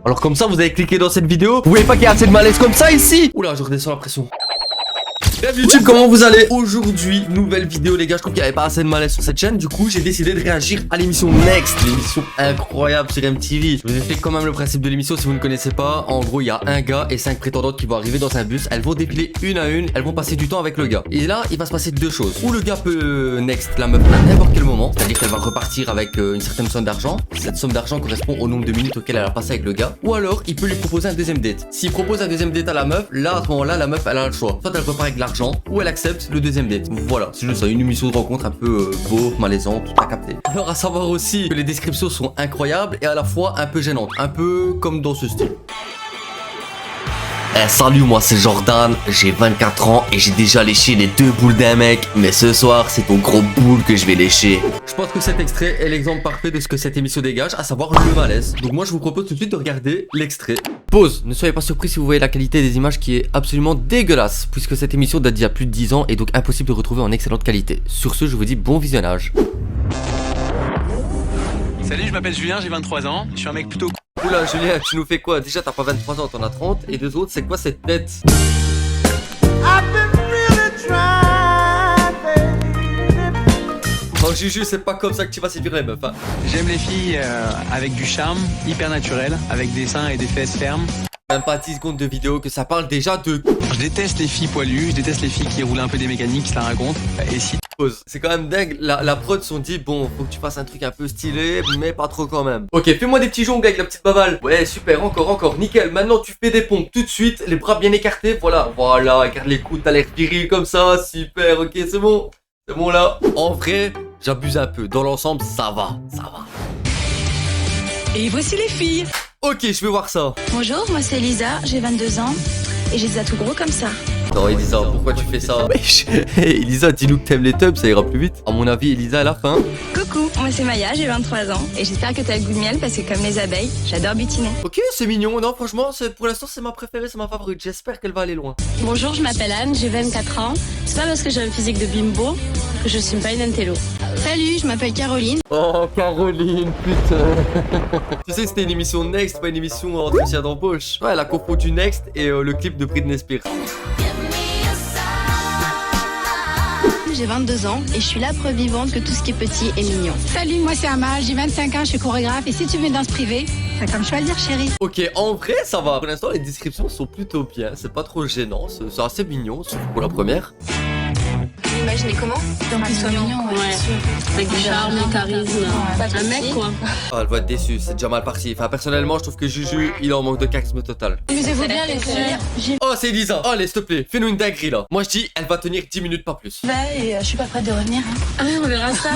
Alors comme ça, vous avez cliqué dans cette vidéo. Vous voyez pas qu'il y a assez de malaise comme ça ici? Oula, je redescends la pression. Bienvenue YouTube, comment vous allez? Aujourd'hui, nouvelle vidéo les gars, je trouve qu'il n'y avait pas assez de malaise sur cette chaîne. Du coup, j'ai décidé de réagir à l'émission Next, l'émission incroyable sur MTV. Je vous explique quand même le principe de l'émission si vous ne connaissez pas. En gros, il y a un gars et 5 prétendantes qui vont arriver dans un bus. Elles vont défiler une à une, elles vont passer du temps avec le gars. Et là, il va se passer deux choses. Ou le gars peut Next la meuf à n'importe quel moment, c'est-à-dire qu'elle va repartir avec une certaine somme d'argent. Cette somme d'argent correspond au nombre de minutes auxquelles elle a passé avec le gars. Ou alors, il peut lui proposer un deuxième date. S'il propose un deuxième date à la meuf, là, à ce moment-là, la meuf, elle a le choix. Soit elle repart avec de l'argent, ou elle accepte le deuxième date. Voilà, c'est juste ça, une émission de rencontre un peu beauf, malaisante, tout à capter. Alors à savoir aussi que les descriptions sont incroyables et à la fois un peu gênantes, un peu comme dans ce style. Salut, moi c'est Jordan, j'ai 24 ans et j'ai déjà léché les 2 boules d'un mec. Mais ce soir, c'est ton gros boule que je vais lécher. Je pense que cet extrait est l'exemple parfait de ce que cette émission dégage, à savoir le malaise. Donc moi je vous propose tout de suite de regarder l'extrait. Pause, ne soyez pas surpris si vous voyez la qualité des images qui est absolument dégueulasse, puisque cette émission date d'il y a plus de 10 ans et donc impossible de retrouver en excellente qualité. Sur ce, je vous dis bon visionnage. Salut, je m'appelle Julien, j'ai 23 ans, je suis un mec plutôt cool. Oula Julien, tu nous fais quoi? Déjà t'as pas 23 ans, t'en as 30. Et deux autres, c'est quoi cette tête? Oh Juju, c'est pas comme ça que tu vas séduire les meufs hein. J'aime les filles avec du charme, hyper naturel, avec des seins et des fesses fermes. Même pas 10 secondes de vidéo que ça parle déjà de... Je déteste les filles poilues, je déteste les filles qui roulent un peu des mécaniques, qui se la racontent. Et si... Pause. C'est quand même dingue, la prod se sont dit bon, faut que tu fasses un truc un peu stylé, mais pas trop quand même. Ok, fais-moi des petits jongles avec la petite bavale. Ouais, super, encore, nickel. Maintenant tu fais des pompes tout de suite, les bras bien écartés, voilà, regarde les coudes, t'as l'air viril comme ça, super, ok, c'est bon là. En vrai, j'abuse un peu, dans l'ensemble, ça va. Et voici les filles. Ok, je vais voir ça. Bonjour, moi c'est Elisa, j'ai 22 ans et j'ai des atouts gros comme ça. Non Elisa, pourquoi tu fais ça? Wesh. Hey, Elisa, dis-nous que t'aimes les tubs, ça ira plus vite. À mon avis, Elisa à la fin. Coucou, moi c'est Maya, j'ai 23 ans et j'espère que t'as le goût de miel parce que comme les abeilles, j'adore butiner. Ok, c'est mignon, non franchement, pour l'instant c'est ma préférée, c'est ma favorite. J'espère qu'elle va aller loin. Bonjour, je m'appelle Anne, j'ai 24 ans. C'est pas parce que j'ai un physique de bimbo que je suis pas une intello. Salut, je m'appelle Caroline. Oh Caroline, putain. Tu sais que c'était une émission Next, pas une émission entretien d'embauche. Ouais, elle a confondu Next et le clip de Britney Spears. J'ai 22 ans et je suis la preuve vivante que tout ce qui est petit est mignon. Salut, moi c'est Amal, j'ai 25 ans, je suis chorégraphe et si tu veux une danse privée, c'est comme choisir chérie. Ok, en vrai ça va. Pour l'instant les descriptions sont plutôt bien, c'est pas trop gênant, c'est assez mignon, surtout pour la première. Vous imaginez comment? Donc il soit mignon, Ouais, avec du charme, du charisme. Un mec quoi. Ah, elle va être déçue, c'est déjà mal parti. Enfin, personnellement, je trouve que Juju, il en manque de charisme total. Amusez-vous bien les filles. Oh, c'est Elisa. Oh, allez, s'il te plaît, fais-nous une dinguerie là. Moi, je dis, elle va tenir 10 minutes, pas plus. Et je suis pas prête de revenir. Ah, on verra ça.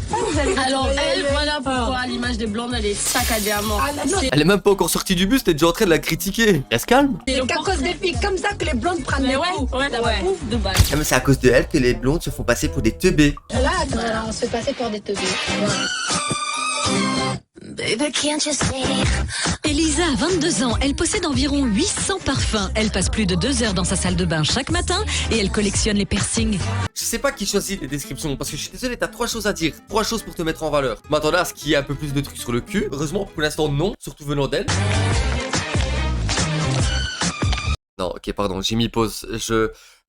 Vous allez Alors elle, voilà pourquoi l'image des blondes elle est saccadée à mort. Elle est même pas encore sortie du bus, t'es déjà en train de la critiquer. Reste calme. C'est C'est qu'à cause des filles comme ça que les blondes prennent Mais les ouais, coups. ouais, de base. Ah, mais c'est à cause de elle que les blondes se font passer pour des teubés. Là, on se fait passer pour des teubés. Elisa a 22 ans, elle possède environ 800 parfums. Elle passe plus de 2 heures dans sa salle de bain chaque matin et elle collectionne les piercings. Je sais pas qui choisit les descriptions, parce que je suis désolé, t'as 3 choses à dire. 3 choses pour te mettre en valeur. Je m'attendais à ce qu'il y ait un peu plus de trucs sur le cul. Heureusement, pour l'instant, non, surtout venant d'elle. Non, ok, pardon, j'ai mis pause.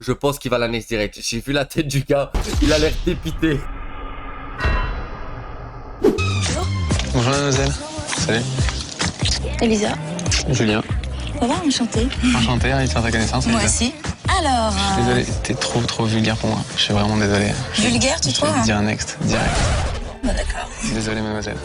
Je pense qu'il va la next direct. J'ai vu la tête du gars, il a l'air dépité. Bonjour mademoiselle. Salut. Elisa, Julien. ça va, enchantée. Enchanté, ravi de faire ta connaissance. Moi Elisa. aussi. Alors, Désolé, t'es trop vulgaire pour moi. Je suis vraiment désolé. vulgaire, tu Je trouves? vais te dire next, direct. Bon, d'accord. Désolé mademoiselle.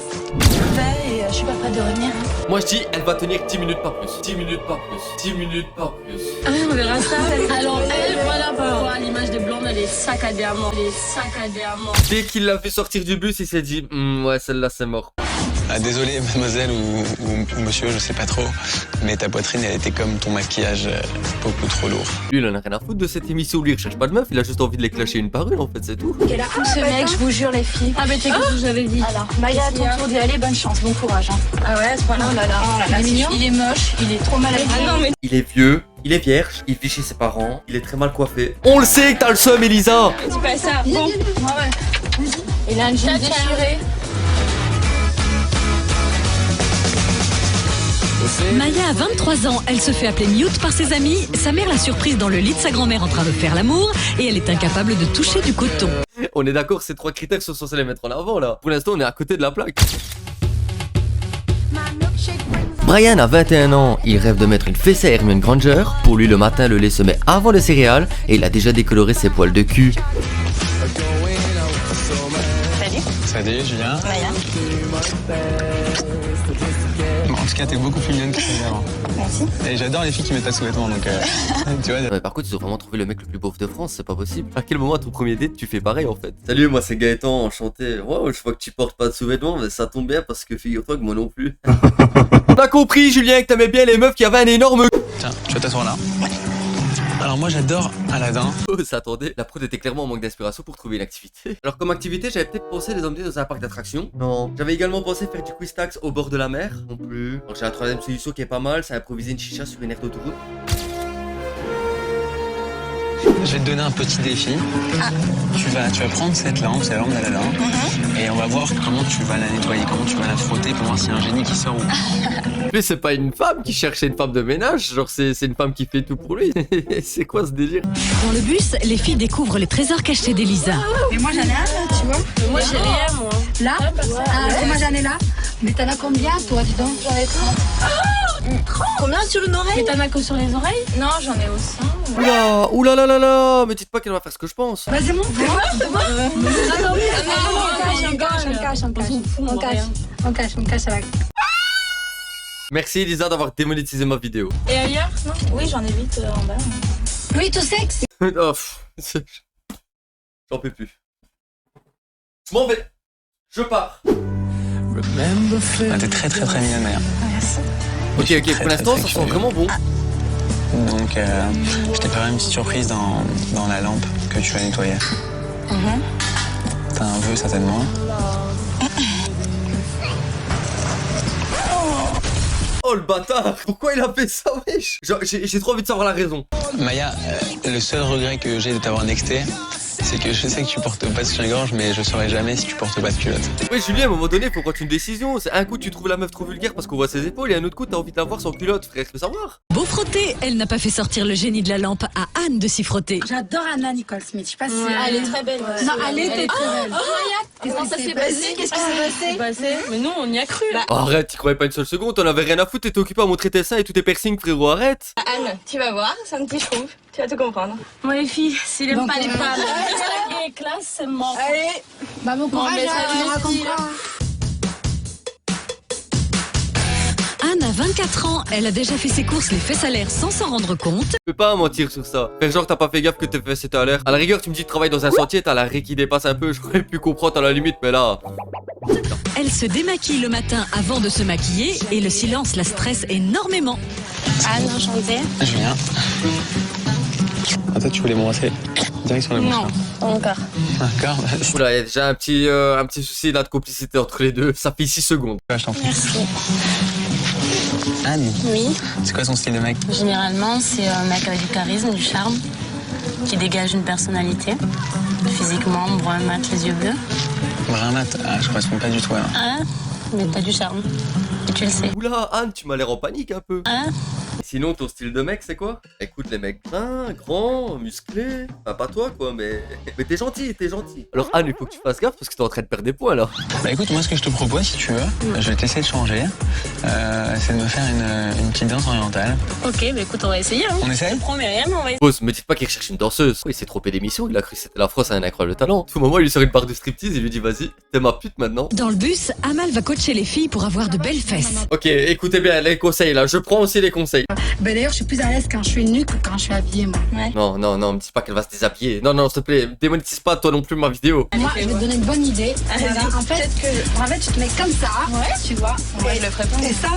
Et je suis pas prête de revenir. Moi je dis, elle va tenir 10 minutes, pas plus. 10 minutes, pas plus. 10 minutes, pas plus. Ah, on verra ça. Alors elle, voilà pourquoi l'image des blondes elle est saccadée à mort. Elle est saccadée à mort. Dès qu'il l'a fait sortir du bus, il s'est dit, ouais, celle-là c'est mort. Ah, désolé mademoiselle ou monsieur, je sais pas trop. Mais ta poitrine, elle était comme ton maquillage beaucoup trop lourd. Lui, il en a rien à foutre de cette émission où lui, il recherche pas de meuf, il a juste envie de les clasher une par une, en fait, c'est tout. Quel a ce mec, je vous jure, les filles. Ah, mais t'es que je vous avais dit. Alors, Maya, à ton tour d'y aller, bonne chance, bon courage. Ah ouais, à ce point-là, oh là là, il est mignon. Il est moche, il est trop mal habillé. Ah non, mais Il est vieux, il est vierge, il vit chez ses parents, il est très mal coiffé. On le sait que t'as le seum, Elisa. dis pas ça. Bon. Il a un jean déchiré. Maya a 23 ans, elle se fait appeler Mute par ses amis. Sa mère l'a surprise dans le lit de sa grand-mère en train de faire l'amour et elle est incapable de toucher du coton. On est d'accord, ces 3 critères sont censés les mettre en avant là. Pour l'instant, on est à côté de la plaque. Brian a 21 ans, il rêve de mettre une fessée à Hermione Granger. Pour lui, le matin, le lait se met avant les céréales et il a déjà décoloré ses poils de cul. Salut Julien. Maya. Bon, en tout cas, t'es beaucoup plus mignonne que celle d'avant. Merci. Et j'adore les filles qui mettent pas de sous-vêtements, donc tu vois. Ouais, par contre, ils ont vraiment trouvé le mec le plus beauf de France, c'est pas possible. À quel moment à ton premier date tu fais pareil en fait? Salut, moi c'est Gaëtan, enchanté. Wow, je vois que tu portes pas de sous-vêtements, mais ça tombe bien parce que figure-toi que moi non plus. On a compris, Julien, que t'aimais bien les meufs qui avaient un énorme. Tiens, tu vas t'asseoir là. Alors moi j'adore Aladdin. Oh, ça attendait. La prod était clairement en manque d'inspiration pour trouver une activité. Alors comme activité, j'avais peut-être pensé les emmener dans un parc d'attractions. Non. J'avais également pensé faire du quiz tax au bord de la mer. Non plus. Alors j'ai la troisième solution qui est pas mal, c'est improviser une chicha sur une aire d'autoroute. Je vais te donner un petit défi. Tu vas prendre cette lampe, c'est la lampe d'Aladin, et on va voir comment tu vas la nettoyer, comment tu vas la frotter pour voir s'il y a un génie qui sort ou pas. Mais c'est pas une femme qui cherchait une femme de ménage, genre c'est une femme qui fait tout pour lui. C'est quoi ce délire? Dans le bus, les filles découvrent les trésors cachés d'Elisa. Mais moi j'en ai un là, tu vois. Moi j'ai rien, moi. Là et moi j'en ai là. Mais t'en as combien toi, dis donc? J'en ai 30. Combien sur une oreille? Mais t'en as que sur les oreilles? Non, j'en ai aussi. Oula, oula là là là, mais dites pas qu'elle va faire ce que je pense. Vas-y, montre. On cache avec. Merci Elisa d'avoir démonétisé ma vidéo. Et ailleurs? Non? Oui, j'en ai 8 en bas. Oui, tout sexe. Oh, j'en peux plus. Je m'en vais. Je pars. Ah, t'es très très très mignonne Maya. Merci. Ok, Très, pour très, l'instant très ça sent curieux. vraiment bon. Donc je t'ai préparé une petite surprise dans la lampe que tu vas nettoyer. T'as un vœu certainement. Oh le bâtard. Pourquoi il a fait ça, wesh? Genre, j'ai trop envie de savoir la raison. Maya, le seul regret que j'ai de t'avoir nexté, c'est que je sais que tu portes pas de soutien-gorge, mais je saurais jamais si tu portes pas de culotte. Ouais Julien, à un moment donné faut prendre une décision. C'est un coup tu trouves la meuf trop vulgaire parce qu'on voit ses épaules et un autre coup t'as envie de la voir sans culotte, frère, tu veux savoir? Beau frotter, elle n'a pas fait sortir le génie de la lampe à Anne de s'y frotter. J'adore Anna Nicole Smith. Je sais pas si. Elle est très belle. Non, elle était très belle. Comment ça s'est passé? Qu'est-ce qui s'est passé? Mais nous, on y a cru. Oh, arrête, t'y croyais pas une seule seconde, t'en avais rien à foutre, t'étais occupé à montrer tes seins et tous tes piercings, frérot, arrête. Anne, tu vas voir, c'est un petit chou. Tu vas tout comprendre. Moi, les filles, s'il aime Donc, pas les femmes, la classe, c'est mort. Allez. Bah bon courage, mais ça tu va, raconteras. Anne a 24 ans, elle a déjà fait ses courses les fesses à l'air sans s'en rendre compte. Tu peux pas mentir sur ça. Faire genre t'as pas fait gaffe que tes fesses étaient à l'air. À la rigueur, tu me dis de travailler dans un sentier, t'as la raie qui dépasse un peu, j'aurais pu comprendre à la limite, mais là. Elle se démaquille le matin avant de se maquiller et le silence la stresse énormément. Anne, enchantée. Julien. Ah, toi tu voulais m'embrasser direct sur la bouche. Non, pas encore. D'accord, Oula, y a déjà un petit souci là de complicité entre les deux. Ça fait 6 secondes. je t'en prie. Merci. Anne, Oui, c'est quoi son style de mec? généralement, c'est un mec avec du charisme, du charme, qui dégage une personnalité. Physiquement, brun, mat, les yeux bleus. Brun mat, ah, je correspond pas du tout alors. Hein? Mais t'as du charme. Et tu le sais. Oula, Anne, tu m'as l'air en panique un peu. Hein? Sinon, ton style de mec, c'est quoi? Écoute, les mecs bruns, grands, musclés. Enfin, pas toi, quoi, mais t'es gentil, t'es gentil. Alors, Anne, il faut que tu fasses gaffe parce que t'es en train de perdre des points, là. Bah écoute, moi ce que je te propose, si tu veux, je vais t'essayer de changer. C'est de me faire une petite danse orientale. Ok, bah écoute, on va essayer. Hein. On essaye? Je promets rien, mais on va essayer. Pause, me dites pas qu'il recherche une danseuse. Il s'est trompé d'émission, il a cru que c'était la France a un incroyable talent. Tout moment, il lui sort une barre de striptease, il lui dit vas-y, t'es ma pute maintenant. Dans le bus, Amal va coacher les filles pour avoir de belles fesses. Ok, écoutez bien les conseils là, je prends aussi les conseils. Ben d'ailleurs, je suis plus à l'aise quand je suis nue que quand je suis habillée, moi. Non, non, non, me dis pas qu'elle va se déshabiller. Non, non, s'il te plaît, démonétise pas toi non plus ma vidéo. Moi, je vais te donner une bonne idée. Voilà. En fait, tu te mets comme ça, tu vois. Ouais, je le ferai pas. Et ça,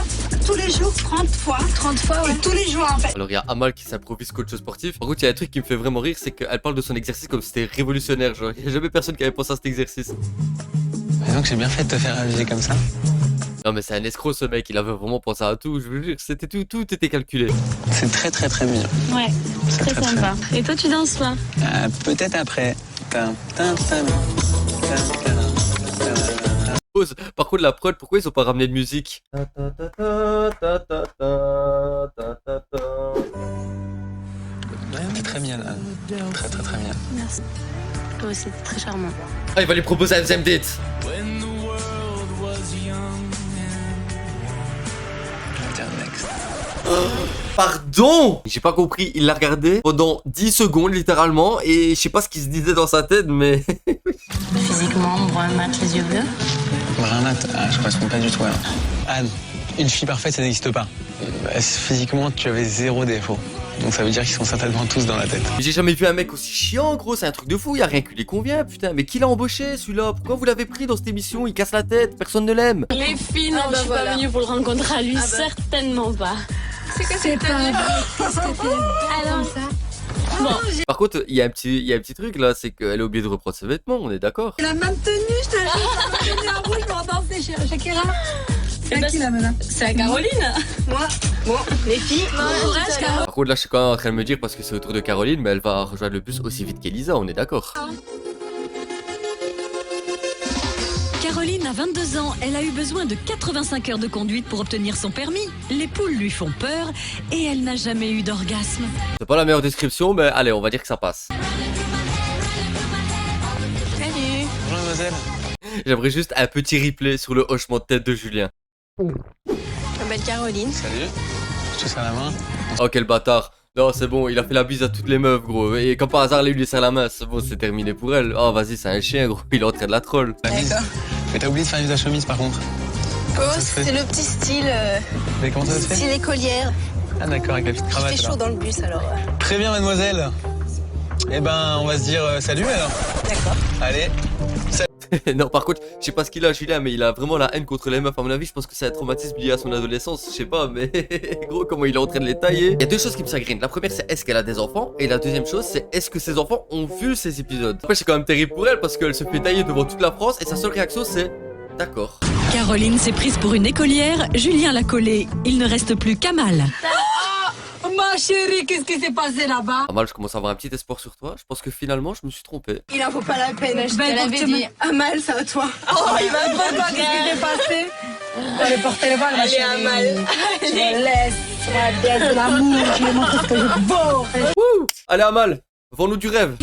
tous les jours, 30 fois. 30 fois, ouais. Et tous les jours, en fait. Alors il y a Amal qui s'improvise coach sportif. Par contre, il y a un truc qui me fait vraiment rire, c'est qu'elle parle de son exercice comme si c'était révolutionnaire. Genre, il y a jamais personne qui avait pensé à cet exercice. Et donc j'ai bien fait de te faire aviser comme ça. Non mais c'est un escroc ce mec, il avait vraiment pensé à tout, je veux dire, c'était tout était calculé. C'est très très très mignon. Ouais, C'est très sympa. Et toi, tu danses pas? Peut-être après. Tin, tin, tin, tin, tin, tin. Pause. Par contre la prod, pourquoi ils ont pas ramené de musique? Merci. Toi aussi, t'es très charmant. Ah, il va lui proposer un deuxième date. Je vais dire next. Pardon. J'ai pas compris, il l'a regardé pendant 10 secondes littéralement et je sais pas ce qu'il se disait dans sa tête mais... Physiquement, brun mat, les yeux bleus. Brun mat, je correspond pas du tout alors. Anne, une fille parfaite ça n'existe pas. Physiquement tu avais 0 défaut. Donc ça veut dire qu'ils sont certainement tous dans la tête. J'ai jamais vu un mec aussi chiant gros, c'est un truc de fou, y a rien qui lui convient putain. Mais qui l'a embauché celui-là? Pourquoi vous l'avez pris dans cette émission? Il casse la tête, personne ne l'aime. Les filles, non, je suis pas venue pour le rencontrer à lui, certainement pas. C'est pas vrai. Qu'est-ce que t'es Alors, comme ça? Par contre, il y a un petit truc là, c'est qu'elle a oublié de reprendre ses vêtements, on est d'accord? La même tenue, je te jure. La même tenue en rouge pour danser chez Shakira. C'est à qui là maintenant? c'est à Caroline. Moi. Bon, les filles. Courage, Caro. Par contre là je suis quand même en train de me dire parce que c'est autour de Caroline, mais elle va rejoindre le bus aussi vite qu'Elisa, on est d'accord? Caroline a 22 ans, elle a eu besoin de 85 heures de conduite pour obtenir son permis. Les poules lui font peur et elle n'a jamais eu d'orgasme. C'est pas la meilleure description, mais allez, on va dire que ça passe. Salut. Bonjour mademoiselle. J'aimerais juste un petit replay sur le hochement de tête de Julien. Je m'appelle Caroline. Salut. Je te serre la main. Oh quel bâtard. Non c'est bon, il a fait la bise à toutes les meufs gros. Et comme par hasard, lui serre la main, c'est bon, c'est terminé pour elle. Oh vas-y, c'est un chien gros, il est en train de la troll. La bise. Mais t'as oublié de faire une chemise par contre. Oh, c'est le petit style, Mais comment ça se fait? style écolière. Ah d'accord, avec la petite Il cravate fait chaud alors. dans le bus alors. Très bien mademoiselle. Eh ben on va se dire salut alors. D'accord. Allez. Non par contre, je sais pas ce qu'il a Julien, mais il a vraiment la haine contre les meufs à mon avis. Je pense que c'est un traumatisme lié à son adolescence, je sais pas, mais gros comment il est en train de les tailler. Il y a deux choses qui me chagrinent. La première c'est est-ce qu'elle a des enfants, et la deuxième chose c'est est-ce que ses enfants ont vu ces épisodes. Après c'est quand même terrible pour elle parce qu'elle se fait tailler devant toute la France et sa seule réaction c'est d'accord. Caroline s'est prise pour une écolière, Julien l'a collée. Il ne reste plus qu'Amal. Ma chérie, qu'est-ce qui s'est passé là-bas? Amal, je commence à avoir un petit espoir sur toi. Je pense que finalement je me suis trompé. Il en vaut pas la peine, je te Ben, l'avais tu dit. Amal, c'est à toi. Oh, il va pas toi, qu'est-ce qui s'est passé? Allez, portez les balles, ma chérie. Amal. Je me laisse, la déesse de l'amour, je lui montre ce que je vaux. Wouh! Allez Amal, vends-nous du rêve.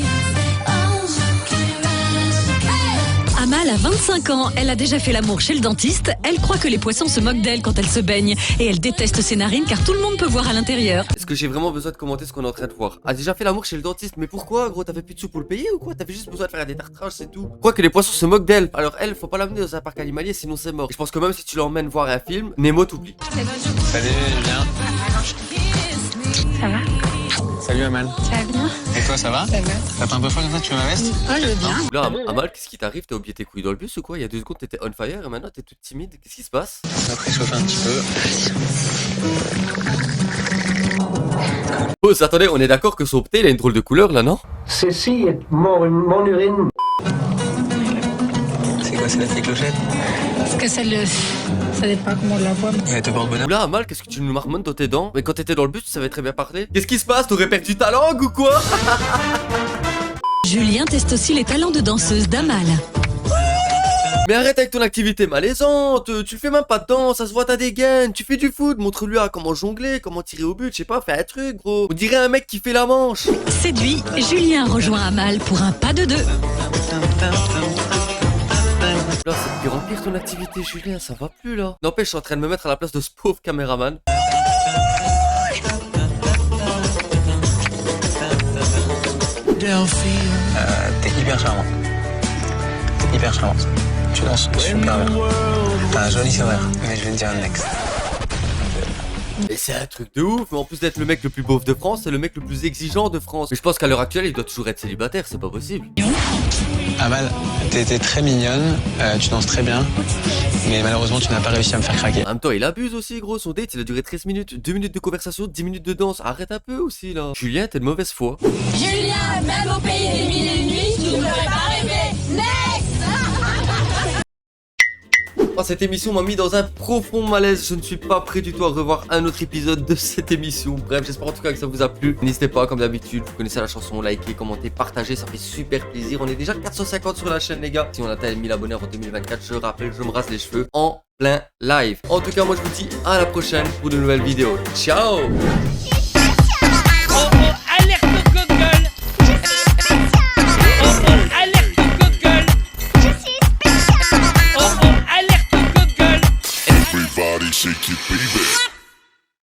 Amal a 25 ans, elle a déjà fait l'amour chez le dentiste. Elle croit que les poissons se moquent d'elle quand elle se baigne. Et elle déteste ses narines car tout le monde peut voir à l'intérieur. Est-ce que j'ai vraiment besoin de commenter ce qu'on est en train de voir? A déjà fait l'amour chez le dentiste, mais pourquoi gros? T'avais plus de sous pour le payer ou quoi? T'avais juste besoin de faire un détartrage, c'est tout. Quoi que les poissons se moquent d'elle. Alors elle, faut pas l'amener dans un parc animalier sinon c'est mort. Et je pense que même si tu l'emmènes voir un film, Nemo t'oublie. Salut Julien. Ça va? Salut Amal. Ça va bien? Et toi ça va? Ça va. T'as pas un peu froid comme ça, tu veux ma veste? Oh, je veux bien. Là Amal, qu'est-ce qui t'arrive? T'as oublié tes couilles dans le bus ou quoi? Il y a 2 secondes t'étais on fire et maintenant t'es toute timide. Qu'est-ce qui se passe? On va préchauffer un petit peu. Oh attendez, on est d'accord que son pté il a une drôle de couleur là, non? Ceci est mon urine. C'est quoi, c'est la fée clochette? Parce que ça dépend comment on la voit. Elle te porte bonheur. Oula Amal, qu'est-ce que tu nous marmonnes dans tes dents? Mais quand t'étais dans le bus, tu savais très bien parler. Qu'est-ce qui se passe? T'aurais perdu ta langue ou quoi? Julien teste aussi les talents de danseuse d'Amal. Mais arrête avec ton activité malaisante, tu le fais même pas de danse, ça se voit t'as des gaines, tu fais du foot, montre-lui à comment jongler, comment tirer au but, je sais pas, fais un truc gros. On dirait un mec qui fait la manche. Séduit, Julien rejoint Amal pour un pas de 2. Là c'est de pire en pire ton activité Julien, ça va plus là. N'empêche, je suis en train de me mettre à la place de ce pauvre caméraman. T'es hyper charmant. T'es hyper charmante. Tu danses super bien. T'as un joli sourire. Mais je vais te dire un next. Et c'est un truc de ouf, mais en plus d'être le mec le plus beauf de France, c'est le mec le plus exigeant de France. Mais je pense qu'à l'heure actuelle, il doit toujours être célibataire, c'est pas possible. Amal, t'étais très mignonne, tu danses très bien, mais malheureusement tu n'as pas réussi à me faire craquer. En même temps, il abuse aussi gros, son date il a duré 13 minutes, 2 minutes de conversation, 10 minutes de danse, arrête un peu aussi là. Julien, t'es de mauvaise foi. Julien, même au pays des mille et une nuits, tu ne pourrais pas rêver. Next! Oh, cette émission m'a mis dans un profond malaise. Je ne suis pas prêt du tout à revoir un autre épisode de cette émission. Bref, j'espère en tout cas que ça vous a plu. N'hésitez pas, comme d'habitude, vous connaissez la chanson, likez, commentez, partagez, ça fait super plaisir. On est déjà 450 sur la chaîne les gars. Si on atteint 1000 abonnés en 2024, je rappelle, je me rase les cheveux en plein live. En tout cas, moi je vous dis à la prochaine pour de nouvelles vidéos. Ciao!